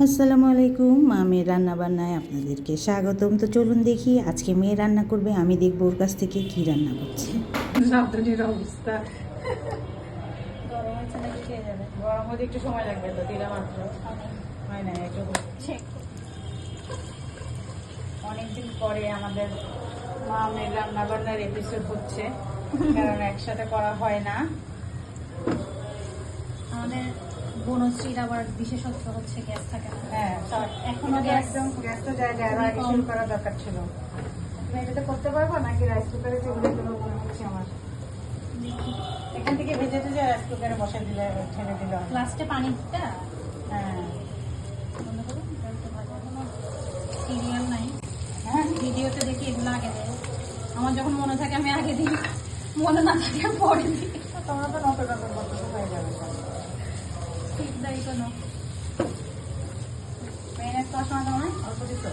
আসসালামু আলাইকুম। মা মেয়ের রান্নাবান্নায় আপনাদেরকে স্বাগতম। তো চলুন দেখি আজকে মেয়ে রান্না করবে, আমি দেখবো ওর কাছ থেকে কি রান্না করছে। রাঁধুনির অবস্থা গরম হচ্ছে নাকি খেয়ে যাবে। গরম হতে একটু সময় লাগবে, তো দিলা মাত্র হয় না। একটু অনেকদিন পরে আমাদের মা মেয়ের রান্না বান্নার এপিসোড হচ্ছে, কারণ একসাথে করা হয় না। আমাদের বনশ্রীর আবার বিশেষত্ব হচ্ছে গ্যাস থাকে না। হ্যাঁ, এখনো একদম গ্যাসটা জায়গায় আরো আগে শুরু করা দরকার ছিল। তুমি এটাতে করতে পারবো নাকি রাইস কুকারে যেগুলো কোনো মনে হচ্ছে আমার। এখান থেকে ভেজে ভেজে রাইস কুকারে বসে দিলে ছেড়ে দিলে হয়। লাস্টে পানিটা হ্যাঁ বন্ধ করুন, এটা একটু ভাজা। কোনো সিরিয়াল নাই, হ্যাঁ, ভিডিওতে দেখি এগুলো আগে দেয়। আমার যখন মনে থাকে আমি আগে দিই, মনে না থাকে আমি পরে দিই। তোমরা তো নতুন নতুন করতে হয়ে যাবে। ঠিক দেয় কোনো। মেয়ের তো আসলে তোমার অল্প দিত।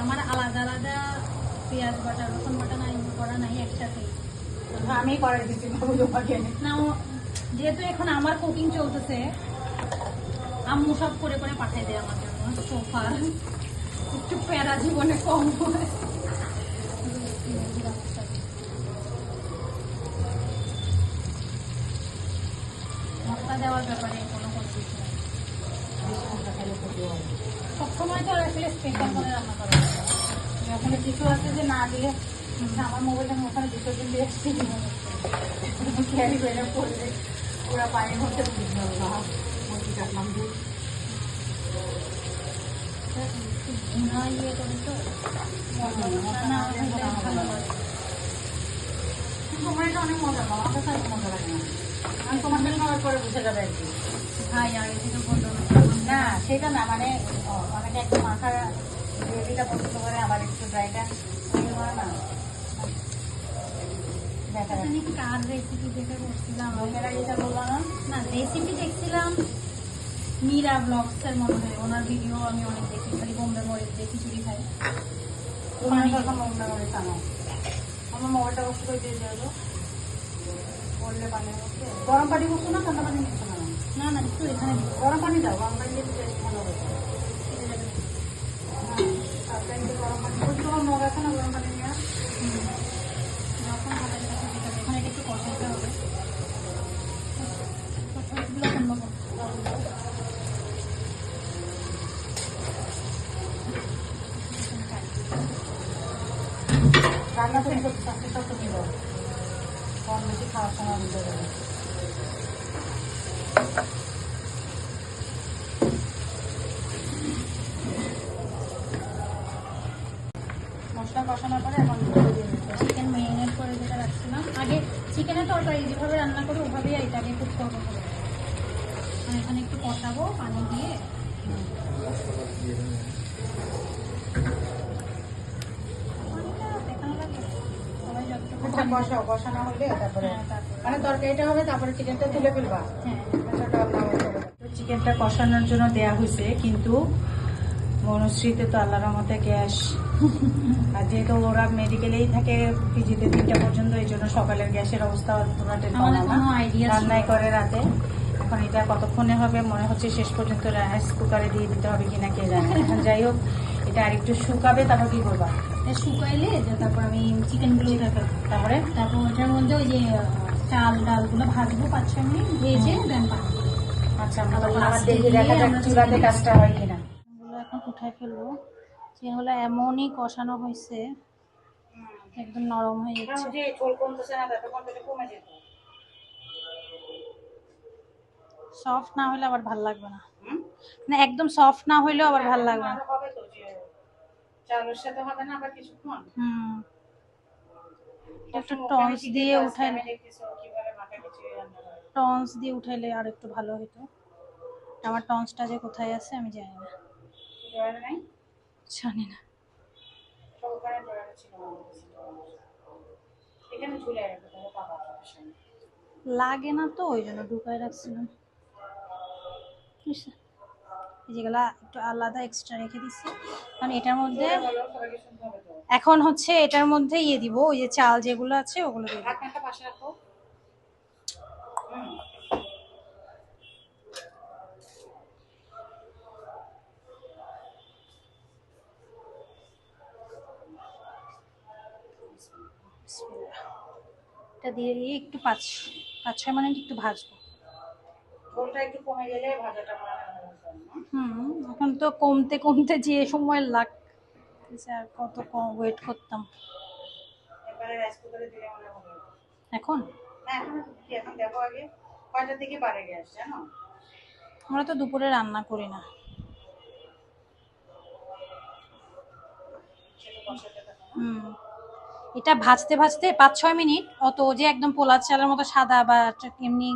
আমার আলাদা আলাদা পেঁয়াজ বাটা রসুন বাটা নাই, করা নাই একসাথে। আমি করাই দিচ্ছি বাবু তোমাকে। না যেহেতু এখন আমার কুকিং চলতেছে, আম্মু সব করে করে পাঠাই দেয় আমার জন্য। সোফা একটু প্যারা জীবনে কম হয়। মশলা দেওয়ার ব্যাপারে কোনো কনফিউজ নেই। সবসময় তো আর আসলে স্পেশাল করে রান্না করা যায় না। ওখানে কিছু আছে যে না দিয়ে আমার মোবাইলটা আমি ওখানে দুটো দিন দিয়ে এসেছি, ক্যারি করে পড়লে ওরা পানির মধ্যে বুঝতে হবে না। মুরগি কাটলাম দুধ একটু ভুনা ইয়ে করে তো না হলে ভালো হয়। কিন্তু তোমার এটা অনেক মজা পাও, আমার কাছে মজা লাগে না। আমি তোমার জন্য খাওয়ার পরে বুঝে যাবে আর কি। ভাই আগে থেকে বললো না সেটা না, মানে অনেকে একদম মাখা গ্রেভিটা পছন্দ করে, আবার একটু ড্রাইটা করে না। দেখা যাচ্ছে আমি কার রেসিপি দেখে করছিলাম, মেয়েরা যেটা বললো না, না রেসিপি দেখছিলাম মীরা ব্লগস এর মনে হয়। ওনার ভিডিও আমি অনেক দেখি, খালি বোম্বে মরিচ দিয়ে খিচুড়ি খাই। তোমার কথা মনে করে জানো। আমার মোবাইলটা বসে করে দিয়ে যাবো করলে পানির মধ্যে গরম পানি বসো না, ঠান্ডা পানি বসো না। না না একটু এখানে দিই। গরম পানি দাও, গরম পানি দিয়ে টেস্ট ভালো হবে। গরম পানি বলছি, তোমার মগ আছে না গরম পানি নেওয়া? যখন ভালো লাগে তখন এটা এখানে একটু কষাতে হবে। লবণ লবণ রান্না তুমি করতে চাচ্ছি সব তুমি দাও, কম বেশি খাওয়ার সময় বুঝে যাবে। মশলা কষানোর পরে এখন চিকেন ম্যারিনেট করে যেটা রাখছিলাম আগে, চিকেনের তরকারি যেভাবে রান্না করি ওভাবেই এটাকে কুক করবো। মানে এখানে একটু কষাবো পানি দিয়ে। পানিটা দেখানো লাগবে, সবাই যতটুকু আচ্ছা পানি কষাও, কষানো হলে তারপরে হ্যাঁ, তারপরে। মানে তরকারিটা হবে, তারপরে চিকেনটা তুলে ফেলবা। হ্যাঁ চিকেনটা কষানোর জন্য দেয়া হয়েছে, কিন্তু বনশ্রীতে তো আল্লাহর রহমতে গ্যাস, আর যেহেতু ওরা মেডিকেলেই থাকে পিজিতে 3টা পর্যন্ত, এই জন্য সকালের গ্যাসের অবস্থা পুরো টের পাওয়া আমাদের না। কোনো idea ছিল রান্নাই না। করে রাতে। এখন এটা কতক্ষণে হবে মনে হচ্ছে শেষ পর্যন্ত রাইস কুকারে দিয়ে দিতে হবে কিনা কে জানে। এখন যাই হোক, এটা আরেকটু শুকাবে, তারপর কি করবা? এটা শুকাইলে যে তারপর আমি চিকেনগুলো উঠে ফেলবো। তারপরে তারপর ওটার মধ্যে ওই যে চাল ডালগুলো ভাজবো 5-6 মিনিট ভেজে দেন পানি দিবো। আচ্ছা, আমরা তখন আবার লাস্টে দেখি, দিয়ে দেখা যাক আমরা চুলাতে chicken- কাজটা হয় কিনা। এগুলো এখন উঠাই ফেলবো। চিকেনগুলো এমনই কষানো হয়েছে একদম নরম হয়ে যাচ্ছে। যে ঝোল কমতেছে না, তখন তো কমে যেত। সফট না হলে আবার ভাল লাগবে না, না একদম সফট না হইলেও আবার ভাল লাগবে না। আরো হবে তো, যে চালের সাথে হবে না আবার কিছুক্ষণ। হুম একটু টন্স দিয়ে উঠাইলে, কিভাবে মাখা খিচুড়ি রান্না করে। টন্স দিয়ে উঠাইলে আর একটু ভালো হতো। আমার টন্সটা যে কোথায় আছে আমি জানি না, ড্রয়ারে নাই, জানি না। সবখানে ড্রয়ারে ছিল আমার কাছে। এখানে ঝুলে রাখো, তাহলে পাবা সমস্যা। লাগে না তো ওই জন্য ঢুকাই রাখছিলাম। বুঝছো? এই যেগুলা একটু আলাদা এক্সট্রা রেখে দিচ্ছি, কারণ এটার মধ্যে বলো, সবাইকে শুনতে হবে তো। এখন হচ্ছে এটার মধ্যে ইয়ে দিব, ওই যে চাল যেগুলো আছে ওগুলো দিব। ঢাকনাটা পাশে রাখো। এটা দিয়ে একটু 5-6 মিনিট একটু ভাজবো। ঝোলটা একটু কমে গেলে ভাজাটা মনে হয় ভালো হবে না? এখন তো কমতে কমতে যে সময় লাগতেছে, আর কত কম ওয়েট করতাম। এবারে রাইস কুকারে দিলে মনে হয় ভালো হবে। এখন না এখন কি, এখন দেখো আগে কয়টার দিকে বাড়ে গ্যাস জানো? আমরা তো দুপুরে রান্না করি না। সেটা বসাতে থাকো না? এটা ভাজতে ভাজতে 5-6 মিনিট, অত যে একদম পোলার চালের মতো সাদা বা এমনি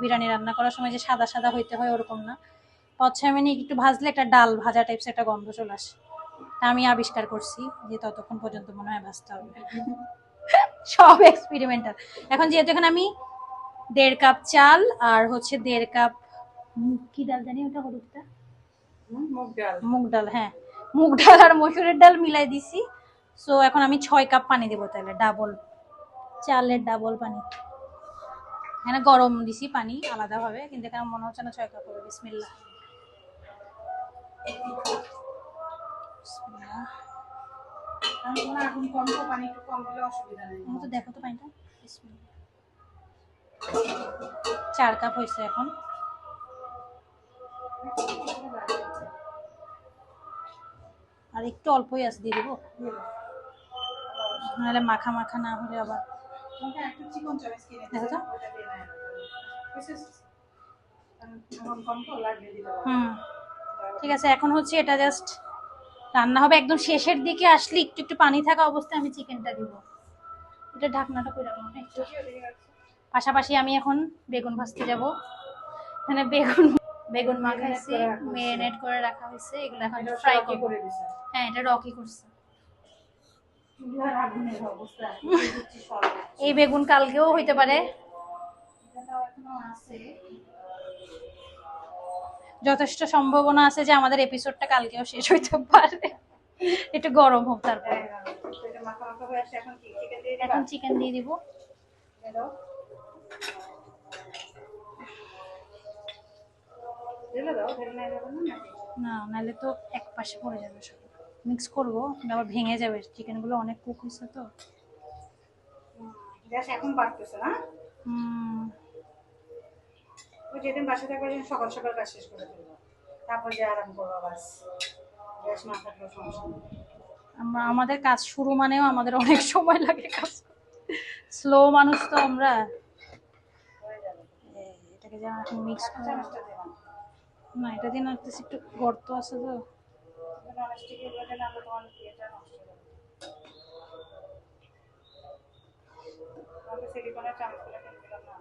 বিরিয়ানি রান্না করার সময় যে সাদা সাদা হইতে হয় ওরকম না। 5-6 মিনিট একটু ভাজলে একটা ডাল ভাজা টাইপস একটা গন্ধ চলে আসে। তা আমি আবিষ্কার করছি যে ততক্ষণ পর্যন্ত মনে হয় ভাজতে হবে। সব এক্সপেরিমেন্টাল। এখন যেহেতু এখানে আমি 1.5 কাপ চাল আর হচ্ছে 1.5 কাপ কি ডাল জানি ওটা হলুদটা, মুগ ডাল। মুগ ডাল, হ্যাঁ মুগ ডাল আর মসুরের ডাল মিলাই দিছি। সো এখন আমি 6 কাপ পানি দেবো, তাহলে ডাবল, চালের ডাবল পানি। এখানে গরম দিছি পানি আলাদাভাবে, কিন্তু এখানে মনে হচ্ছে না 6 কাপ হবে। বিসমিল্লাহ। বিসমিল্লাহ। আমি মনে হয় এখন কম তো, পানি একটু কম হলে অসুবিধা নেই। তো দেখো তো পানিটা। বিসমিল্লাহ। 4 কাপ হয়েছে এখন। আর একটু অল্পই আছে, দিয়ে দেবো, নাহলে মাখা মাখা না হলে আবার। তোমাকে একটু চিকন চামচ কিনে দেখো দিতে তো। ওটা দিয়ে নাও। এখন কম তো লাগবে দিতে হবে। ঠিক আছে, এখন হচ্ছে এটা জাস্ট রান্না হবে। একদম শেষের দিকে আসলে একটু একটু পানি থাকা অবস্থায় আমি চিকেনটা দিব। এটা ঢাকনাটা করে রাখলাম একটু। পাশাপাশি আমি এখন বেগুন ভাজতে যাব। এখানে বেগুন মাখাইছি, ম্যারিনেট করে রাখা হয়েছে। এগুলো এখন ফ্রাই করে দিছে। হ্যাঁ, এটা রকি করছে। চুলার আগুনের অবস্থা এই বেগুন কালকেও হইতে পারে, যথেষ্ট সম্ভাবনা আছে যে আমাদের এপিসোডটা কালকেও শেষ হইতে পারে। একটু গরম হোক তারপর। এটা মাখা মাখা হয়ে আসছে, এখন কি চিকেন দিয়ে দিবা? এখন চিকেন দিয়ে দিব। দাও দিলে দাও, ঢেলে নিয়ে যাবে না নাকি? না, নাহলে তো এক পাশে পড়ে যাবে সব। মিক্স করবো, আবার ভেঙে যাবে। চিকেনগুলো অনেক কুক হয়েছে তো। গ্যাস এখন বাড়তেছে না? ওই যেদিন বাসা থাকবে সেদিন সকাল সকাল কাজ শেষ করে ফেলবো, তারপর যে আরাম করবো। বাস গ্যাস না থাকলেও সমস্যা নেই। আমাদের কাজ শুরু মানেও আমাদের অনেক সময় লাগে কাজ। স্লো মানুষ তো আমরা। হয়ে যাবে। এটাকে যেমন এখন মিক্স করে। চামচটা দেবাম না, এটা দিয়ে নাড়তেছি, একটু গর্ত আছে তো। ননস্টিকের বলে না, তোমার ইয়েটা নষ্ট হয়ে যাবে। আমাকে সিলিকনের চামচগুলো কিনে দিলাম না।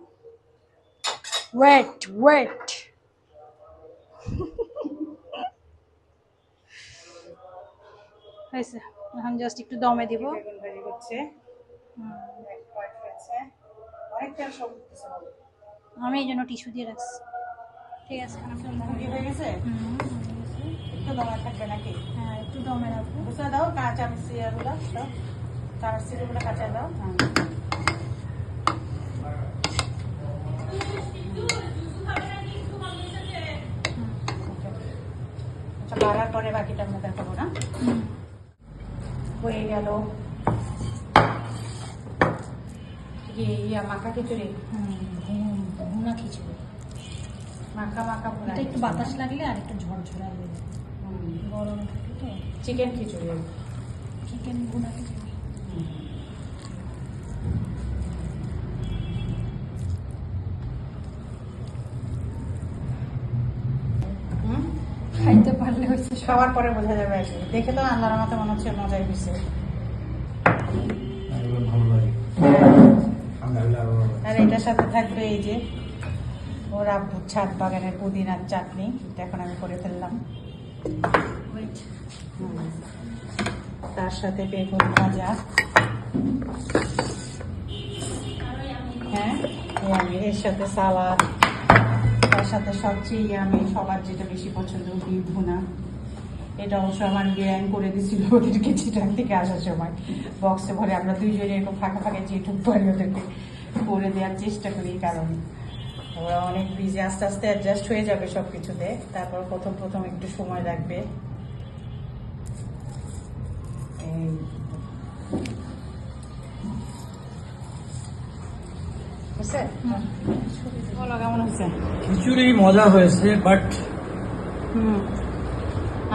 ওয়েট হয়েছে। এখন জাস্ট একটু দমে দিব। বেগুন ভাজি হচ্ছে, হোয়াইট হয়েছে, অনেক তেল সব উঠতেছে বাবু। আমি এই জন্য টিস্যু দিয়ে রাখছি। ঠিক আছে, মুরগি হয়ে গেছে, একটু দমে থাকবে নাকি? হ্যাঁ, একটু দমে রাখবো। বুঝতে দাও, কাঁচা মিশিয়াগুলো দাও, চামচ গুলো কাঁচা দাও। আচ্ছা, বাড়ার পরে বাকিটা আমরা দেখাবো না। হয়ে গেল মাখা খিচুড়ি। ভুনা খিচুড়ি। মাখা মাখা ভুনা এটা একটু বাতাস লাগলে আর একটু ঝরঝরা হবে। গরম থাকে তো। চিকেন খিচুড়ি, চিকেন ভুনা খিচুড়ি। খাইতে পারলে হয়েছে। খাওয়ার পরে বোঝা যাবে। আর কি দেখে তো আল্লাহর মতো মনে হচ্ছে মজাই হয়েছে। আর এটার সাথে থাকবে এই যে ওর আব্বুর ছাদ বাগানের পুদিনার চাটনি, এটা এখন আমি করে ফেললাম। তার সাথে বেগুন ভাজা, হ্যাঁ আমি এর সাথে সালাদ, তার সাথে সবচেয়ে আমি সবার যেটা বেশি পছন্দ বিফ ভুনা। এটা অবশ্য আমার বিরিয়ানি করে দিয়েছিল ওদেরকে চিটাং থেকে আসার সময় বক্সে ভরে। আমরা দুইজনে এরকম ফাঁকা ফাঁকা যেটুক পারি ওদেরকে করে দেওয়ার চেষ্টা করি, কারণ ওরা অনেক বিজি। আস্তে আস্তে অ্যাডজাস্ট হয়ে যাবে সব কিছুতে, তারপর প্রথম একটু সময় লাগবে। হয়েছে? বলো কেমন হয়েছে? খিচুড়ি মজা হয়েছে, বাট হুম,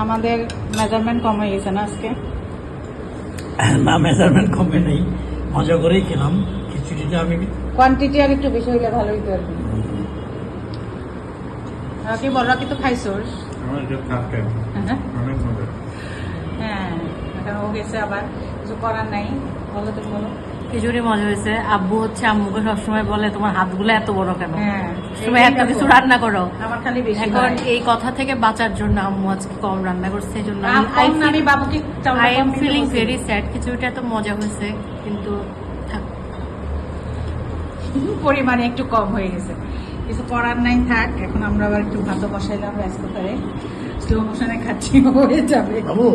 আমাদের মেজারমেন্ট কম হয়ে গেছে না আজকে? না, মেজারমেন্ট কমে নেই, মজা করেই খেলাম খিচুড়িটা। আমি কোয়ান্টিটি আর একটু বেশি হইলে ভালো হইতো আর কি। কি বলো, কি তো খাইছোস? আমার এটা ফার্স্ট টাইম, অনেক মজা। হ্যাঁ, এখন ও গেছে, আবার কিছু করার নাই। বলো, তুমি বলো। খিচুড়ি মজা হয়েছে। আব্বু হচ্ছে আম্মুকে সবসময় বলে তোমার হাতগুলো এত বড় কেন, হ্যাঁ, তুমি এত কিছু রান্না করো। আমার খালি বেশি এখন হয়। এই কথা থেকে বাঁচার জন্য আম্মু আজকে কম রান্না করছে, এই জন্য আমি বাবুকে I am feeling very sad. খিচুড়িটা তো মজা হয়েছে, কিন্তু থাক। পরিমাণে একটু কম হয়ে গেছে, কিছু করার নাই, থাক। এখন আমরা আবার একটু ভাত বসাইলাম ব্যস্ততায়, স্লো মোশনে খাচ্ছি, হয়ে যাবে। বাবু